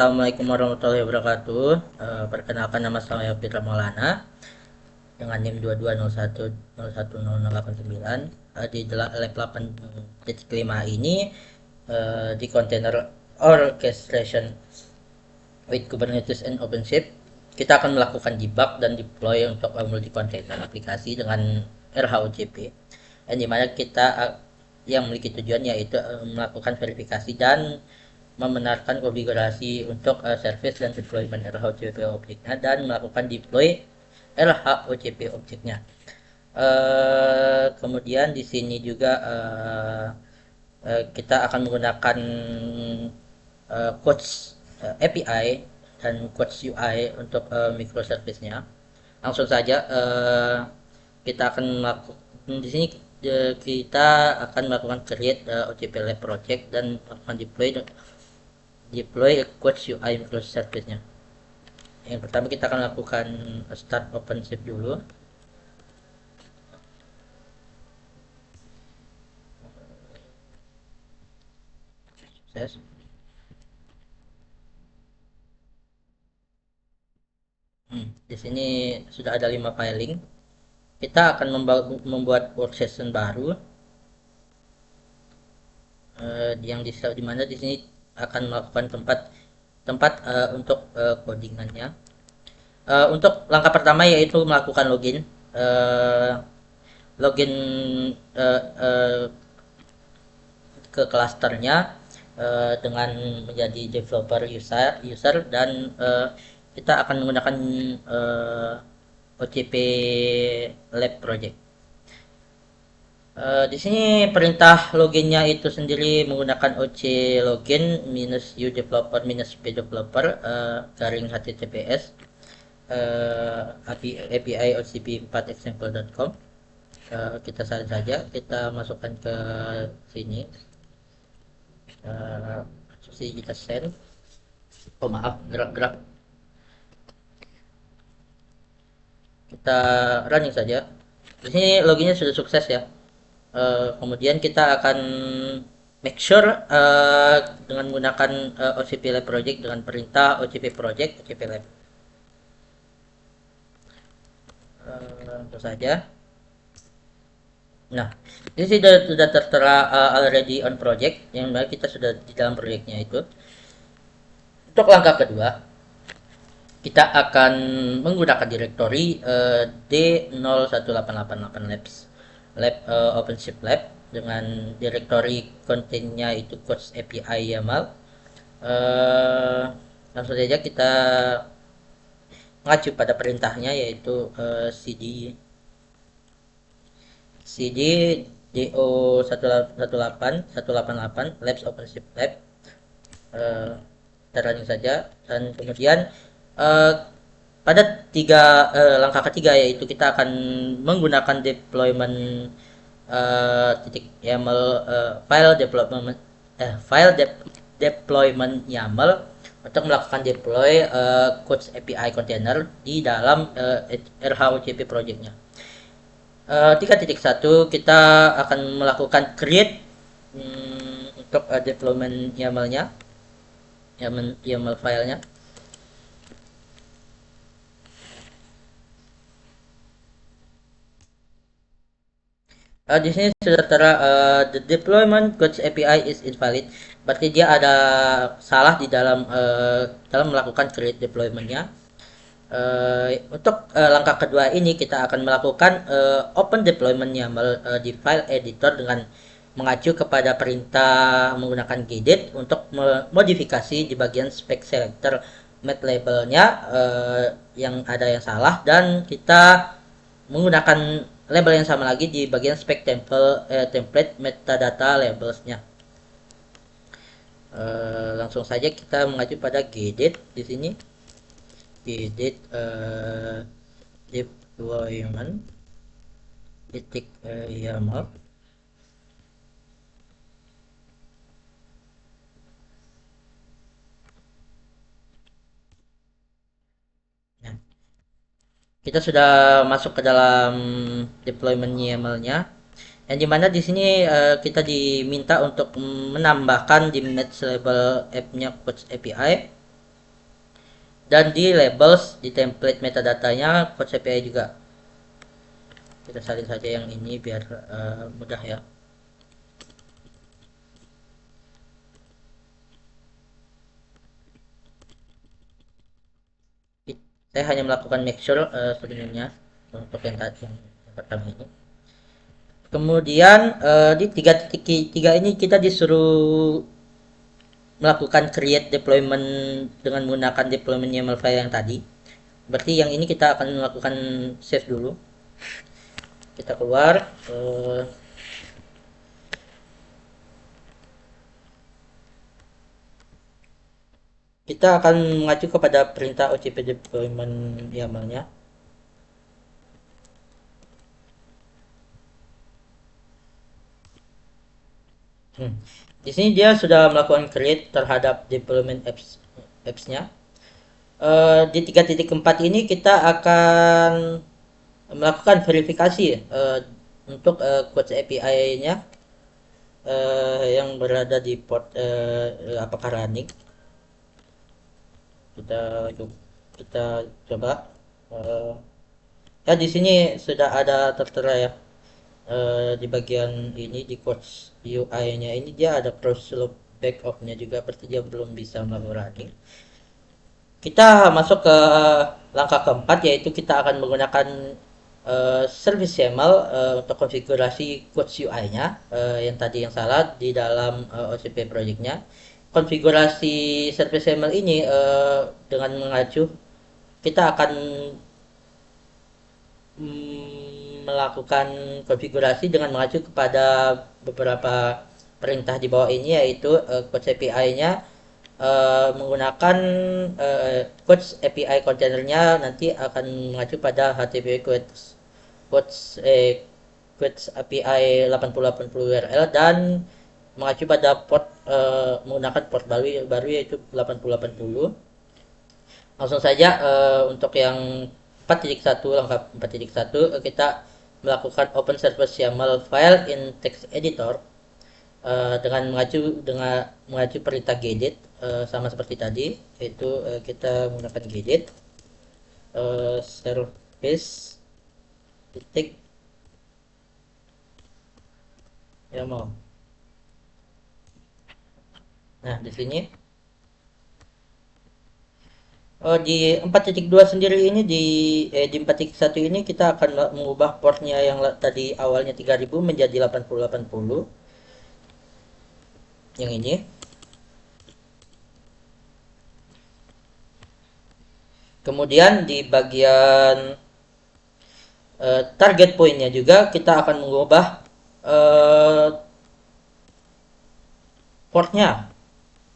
Assalamualaikum warahmatullahi wabarakatuh. Perkenalkan nama saya Fitra Maulana dengan NIM 2201010089. Di lab 8.5 ini di container orchestration with Kubernetes and OpenShift kita akan melakukan debug dan deploy untuk multi container aplikasi dengan RHOJP, yang dimana kita yang memiliki tujuan yaitu melakukan verifikasi dan membenarkan konfigurasi untuk service dan deployment RHOJP objeknya dan melakukan deploy RHOJP objeknya. Kemudian di sini juga kita akan menggunakan codes API dan codes UI untuk microservice-nya. Langsung saja kita akan melakukan di sini kita akan melakukan create OJP Lab project dan melakukan deploy codes UI microservice-nya. Yang pertama kita akan lakukan start OpenShift dulu. Sukses. Di sini sudah ada 5 filing. Kita akan membuat workstation baru yang di mana di sini akan melakukan tempat untuk codingannya. Untuk langkah pertama yaitu melakukan login login ke klasternya dengan menjadi developer user dan kita akan menggunakan OJP Lab Project. Di sini perintah loginnya itu sendiri menggunakan OC login -u developer -p developer garing https API ocp4 example.com. Kita saja kita masukkan ke sini. Kita send. Oh maaf, gerak-gerak. Kita running saja. Di sini loginnya sudah sukses ya. Kemudian kita akan make sure dengan menggunakan OCP Lab Project dengan perintah OCP Project OCP Lab. Tentu saja. Nah, ini sudah tertera already on project, yang mana kita sudah di dalam proyeknya itu. Untuk langkah kedua, kita akan menggunakan directory D01888 labs lab OpenShift Lab dengan directory containnya itu codes API YAML. Langsung saja kita mengacu pada perintahnya yaitu cd do 188 labs OpenShift Lab. Kita running saja dan kemudian pada langkah ketiga yaitu kita akan menggunakan deployment YAML file deployment YAML untuk melakukan deploy codes API container di dalam RHOJP projectnya. 3.1 kita akan melakukan create untuk deployment YAML-nya, YAML filenya. Di sini sudah tertera the deployment codes API is invalid, berarti dia ada salah di dalam melakukan create deploymentnya. Untuk langkah kedua ini kita akan melakukan open deployment YAML di file editor dengan mengacu kepada perintah menggunakan gedit untuk modifikasi di bagian spec selector met labelnya yang ada yang salah, dan kita menggunakan label yang sama lagi di bagian spec template metadata labelsnya. Langsung saja kita mengacu pada gedit di sini. Gedit deployment YAML. Nah, kita sudah masuk ke dalam deployment YAML-nya, yang dimana di sini kita diminta untuk menambahkan di match label app-nya codes API dan di labels di template metadatanya Coach API juga. Kita salin saja yang ini biar mudah ya. Saya hanya melakukan make sure sebenarnya untuk yang tadi yang pertama ini. Kemudian di 3.3 ini kita disuruh melakukan create deployment dengan menggunakan deployment YAML file yang tadi. Berarti yang ini kita akan melakukan save dulu. Kita keluar. Kita akan mengacu kepada perintah OCP deployment YAML-nya. Di sini dia sudah melakukan create terhadap deployment apps-nya. Di 3.4 ini kita akan melakukan verifikasi untuk Coach API-nya yang berada di port apakah running. Kita coba. Ya di sini sudah ada tertera ya. Di bagian ini di coach UI-nya ini dia ada cross back off-nya juga, berarti dia belum bisa melakukan running. Kita masuk ke langkah keempat, yaitu kita akan menggunakan service YAML untuk konfigurasi coach UI-nya yang tadi yang salah di dalam OCP project-nya. Konfigurasi service YAML ini dengan mengacu kita akan melakukan konfigurasi dengan mengacu kepada beberapa perintah di bawah ini, yaitu Coach API-nya menggunakan Coach API containernya nanti akan mengacu pada HTTP Coach API 8080 URL dan mengacu pada port menggunakan port baru yaitu 8080. Langsung saja untuk yang 4.1 langkah 4.1 kita melakukan open service YAML file in text editor dengan mengacu perintah gedit sama seperti tadi, yaitu kita menggunakan gedit service titik YAML. Nah di sini di 4.2 sendiri ini di 4.1 ini kita akan mengubah portnya yang tadi awalnya 3000 menjadi 8080 yang ini. Kemudian di bagian target pointnya juga kita akan mengubah portnya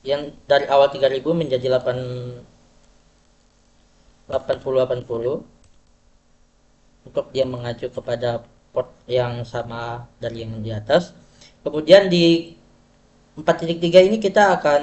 yang dari awal 3000 menjadi 8080 untuk dia mengacu kepada port yang sama dari yang di atas. Kemudian di 4.3 ini kita akan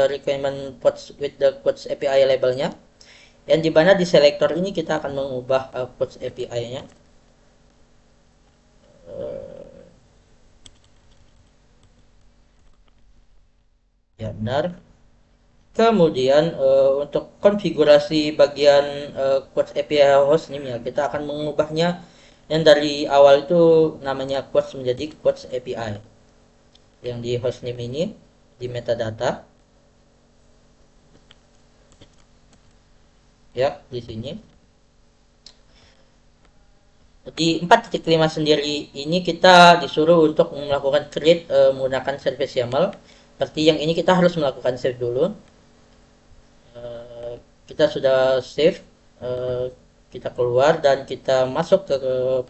requirement ports with the Coach API labelnya, yang dimana di selector ini kita akan mengubah Coach API-nya. Ya benar. Kemudian untuk konfigurasi bagian Coach API hostname ya, kita akan mengubahnya yang dari awal itu namanya Coach menjadi Coach API. Yang di hostname ini di metadata. Ya, di sini. Di 4.5 sendiri ini kita disuruh untuk melakukan create menggunakan service YAML. Seperti yang ini kita harus melakukan save dulu. Kita sudah save, kita keluar dan kita masuk ke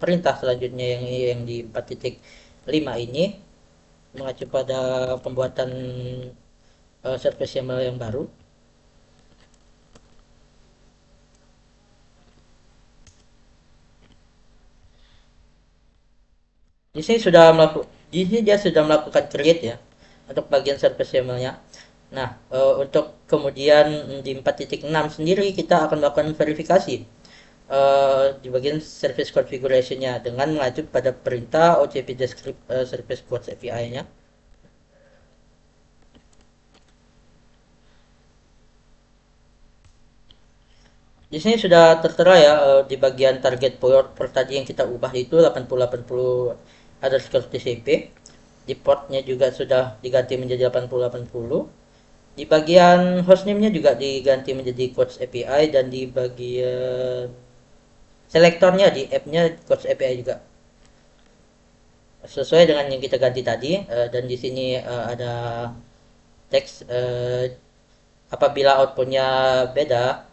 perintah selanjutnya yang di 4.5 ini mengacu pada pembuatan service YAML yang baru. Di sini dia sudah melakukan create ya untuk bagian service YAML-nya. Nah, untuk kemudian di 4.6 sendiri kita akan melakukan verifikasi di bagian service configuration-nya dengan mengacu pada perintah OCP descript service quotes API-nya. Di sini sudah tertera ya di bagian target port tadi yang kita ubah itu 8080 underscore TCP. Di portnya juga sudah diganti menjadi 8080. Di bagian hostname-nya juga diganti menjadi Coach API, dan di bagian selektornya di app-nya Coach API juga sesuai dengan yang kita ganti tadi. Dan di sini ada teks apabila outputnya beda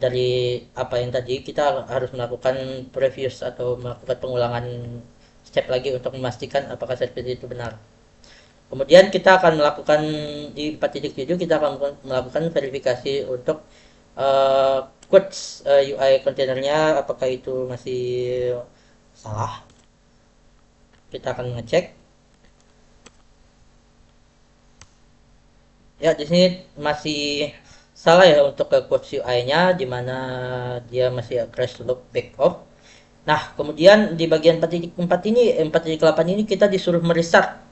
dari apa yang tadi, kita harus melakukan previous atau melakukan pengulangan step lagi untuk memastikan apakah seperti itu benar. Kemudian kita akan melakukan di 4.7, kita akan melakukan verifikasi untuk codes UI kontainernya apakah itu masih salah. Kita akan ngecek. Ya, di sini masih salah ya untuk ke codes UI-nya, di mana dia masih crash loop back off. Nah, kemudian di bagian 4.4 ini, 4.8 ini kita disuruh merestart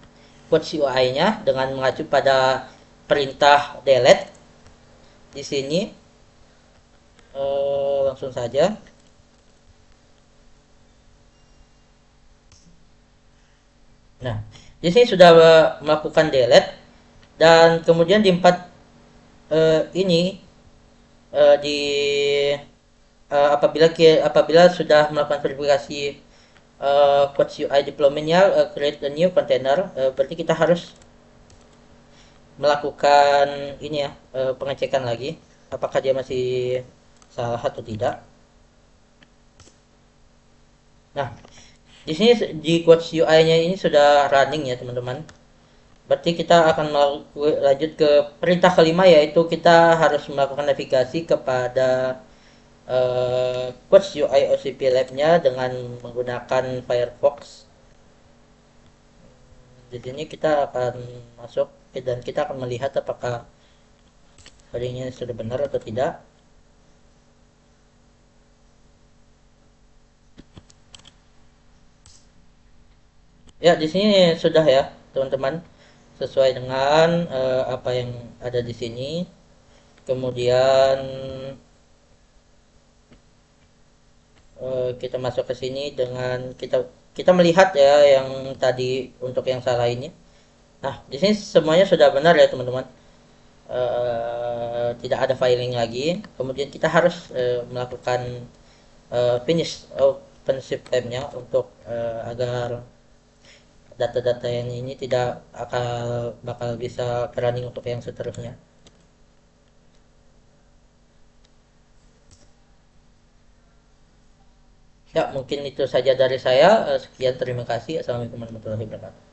codes UI-nya dengan mengacu pada perintah delete. Di sini langsung saja. Nah, di sini sudah melakukan delete, dan kemudian di 4 ini di apabila sudah melakukan verifikasi codes UI deployment-nya, create a new container, berarti kita harus melakukan ini ya, pengecekan lagi apakah dia masih salah atau tidak. Nah, di sini di codes UI-nya ini sudah running ya teman-teman. Berarti kita akan lanjut ke perintah kelima, yaitu kita harus melakukan navigasi kepada codes UI OCP Lab-nya dengan menggunakan Firefox. Di sini kita akan masuk dan kita akan melihat apakah codingnya sudah benar atau tidak. Ya, di sini sudah ya teman-teman, sesuai dengan apa yang ada di sini. Kemudian kita masuk ke sini dengan kita kita melihat ya yang tadi untuk yang salah ini. Nah, di sini semuanya sudah benar ya teman-teman. Tidak ada filing lagi. Kemudian kita harus melakukan finish OpenShift tab-nya untuk agar data-data yang ini tidak bakal bisa running untuk yang seterusnya. Ya, mungkin itu saja dari saya. Sekian, terima kasih. Assalamualaikum warahmatullahi wabarakatuh.